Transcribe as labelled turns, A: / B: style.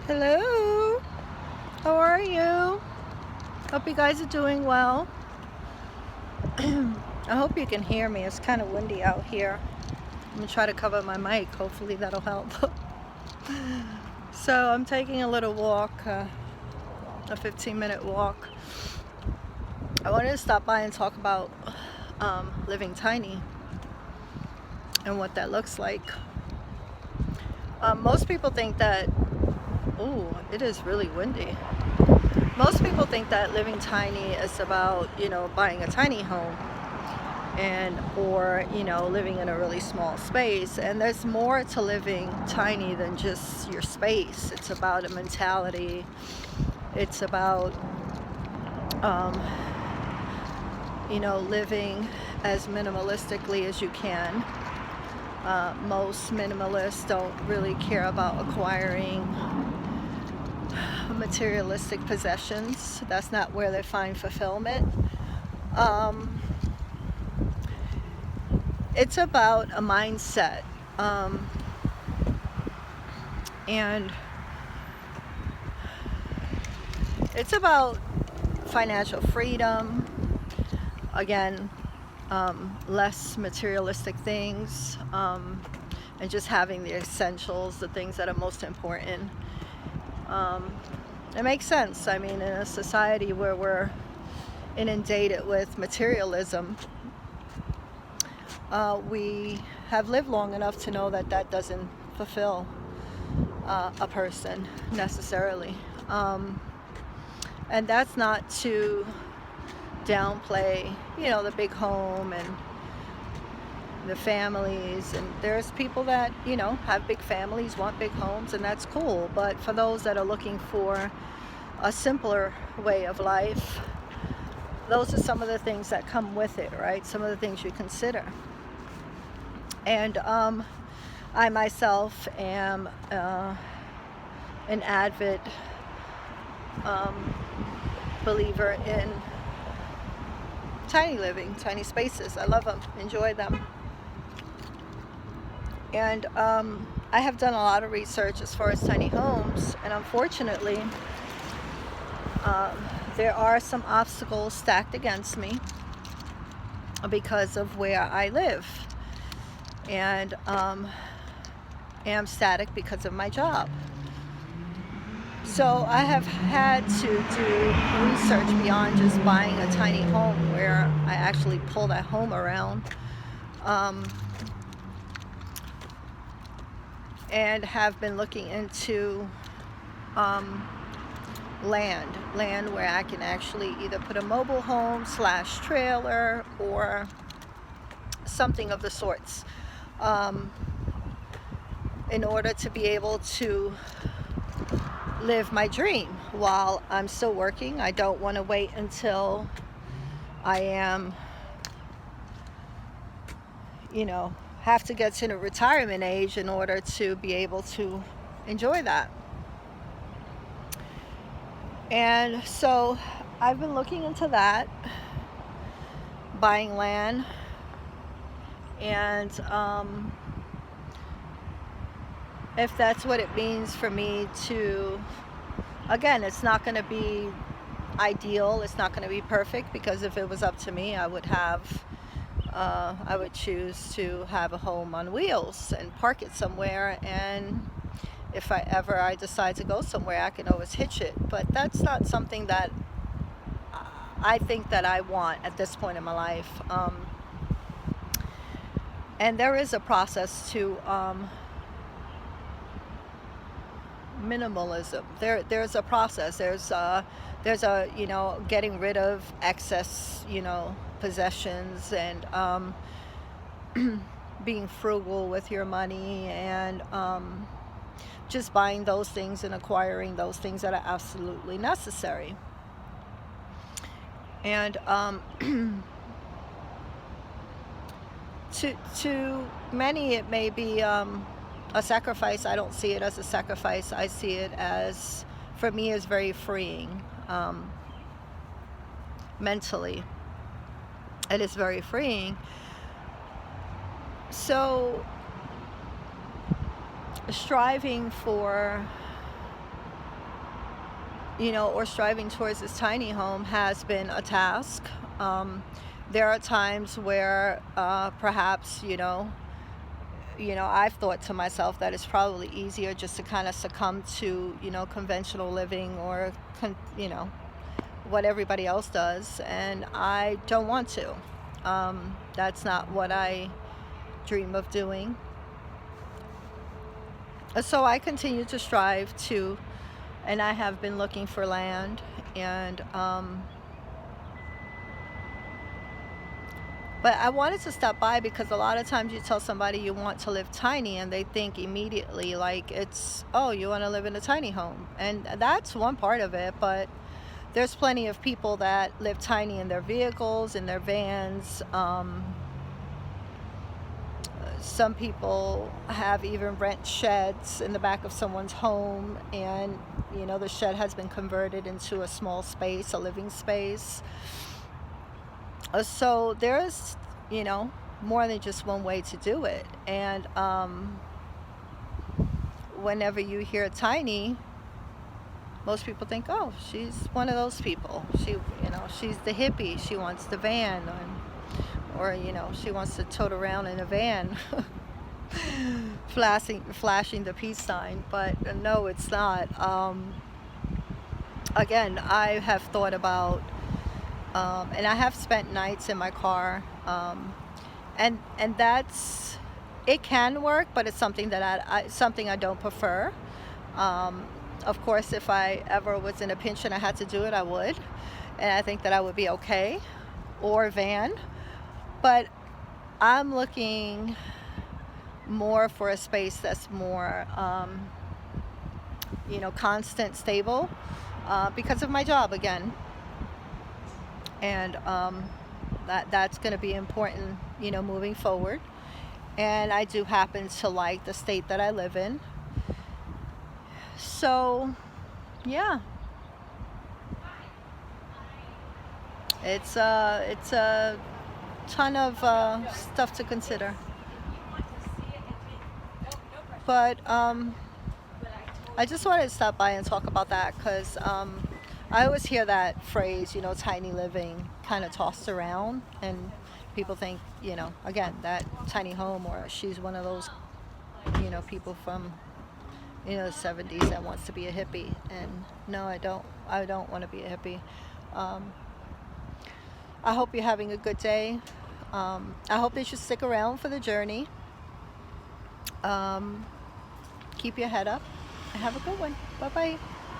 A: Hello, how are you? Hope you guys are doing well. I hope you can hear me. It's kind of windy out here. I'm gonna try to cover my mic. Hopefully that'll help. So I'm taking a little walk, a 15-minute walk. I wanted to stop by and talk about living tiny and what that looks like. Most people think that, oh, it is really windy. Most people think that living tiny is about, buying a tiny home or living in a really small space. And there's more to living tiny than just your space. It's about a mentality. It's about, um, living as minimalistically as you can. Most minimalists don't really care about acquiring materialistic possessions. That's not where they find fulfillment. It's about a mindset, and it's about financial freedom. Again, less materialistic things, and just having the essentials, the things that are most important. It makes sense. I mean, in a society where we're inundated with materialism, we have lived long enough to know that that doesn't fulfill a person necessarily. And that's not to downplay, the big home and the families. And there's people that, have big families, want big homes, and that's cool. But for those that are looking for a simpler way of life, those are some of the things that come with it, right? Some of the things you consider. And I myself am an avid believer in tiny living, tiny spaces. I love them, enjoy them. And I have done a lot of research as far as tiny homes, and unfortunately, there are some obstacles stacked against me because of where I live, and am static because of my job. So I have had to do research beyond just buying a tiny home where I actually pull that home around, and have been looking into land where I can actually either put a mobile home / trailer or something of the sorts, in order to be able to live my dream while I'm still working. I don't want to wait until I am, have to get to the retirement age in order to be able to enjoy that. And so I've been looking into that, buying land, and if that's what it means for me to, again, it's not going to be ideal, it's not going to be perfect, because if it was up to me, I would choose to have a home on wheels and park it somewhere, and if I decide to go somewhere, I can always hitch it. But that's not something that I think that I want at this point in my life. And there is a process to minimalism. There's a process. There's a getting rid of excess possessions, and being frugal with your money, and just buying those things and acquiring those things that are absolutely necessary. And to many it may be a sacrifice. I don't see it as a sacrifice. I see it as, for me, is very freeing. Mentally, it is very freeing. So striving for or striving towards this tiny home has been a task. Um, there are times where perhaps, I've thought to myself that it's probably easier just to kind of succumb to, conventional living or, what everybody else does. And I don't want to. That's not what I dream of doing. So I continue to strive to, and I have been looking for land, and but I wanted to stop by because a lot of times you tell somebody you want to live tiny and they think immediately like it's, oh, you want to live in a tiny home. And that's one part of it, but there's plenty of people that live tiny in their vehicles, in their vans. Some people have even rent sheds in the back of someone's home, and the shed has been converted into a small space, a living space. So there's, more than just one way to do it. And whenever you hear tiny, most people think, oh, she's one of those people. She's the hippie. She wants the van, or she wants to tote around in a van, flashing the peace sign. But no, it's not. Again, I have thought about, and I have spent nights in my car, and it can work, but it's something that something I don't prefer. Of course, if I ever was in a pinch and I had to do it, I would, and I think that I would be okay, or van. But I'm looking more for a space that's more, constant, stable, because of my job again. And that's going to be important, moving forward. And I do happen to like the state that I live in. So, yeah, it's a ton of stuff to consider. But I just wanted to stop by and talk about that because I always hear that phrase, tiny living, kind of tossed around, and people think, again, that tiny home, or she's one of those, people from, the 70s that wants to be a hippie. And no, I don't want to be a hippie. I hope you're having a good day. I hope that you stick around for the journey. Keep your head up and have a good one. Bye-bye.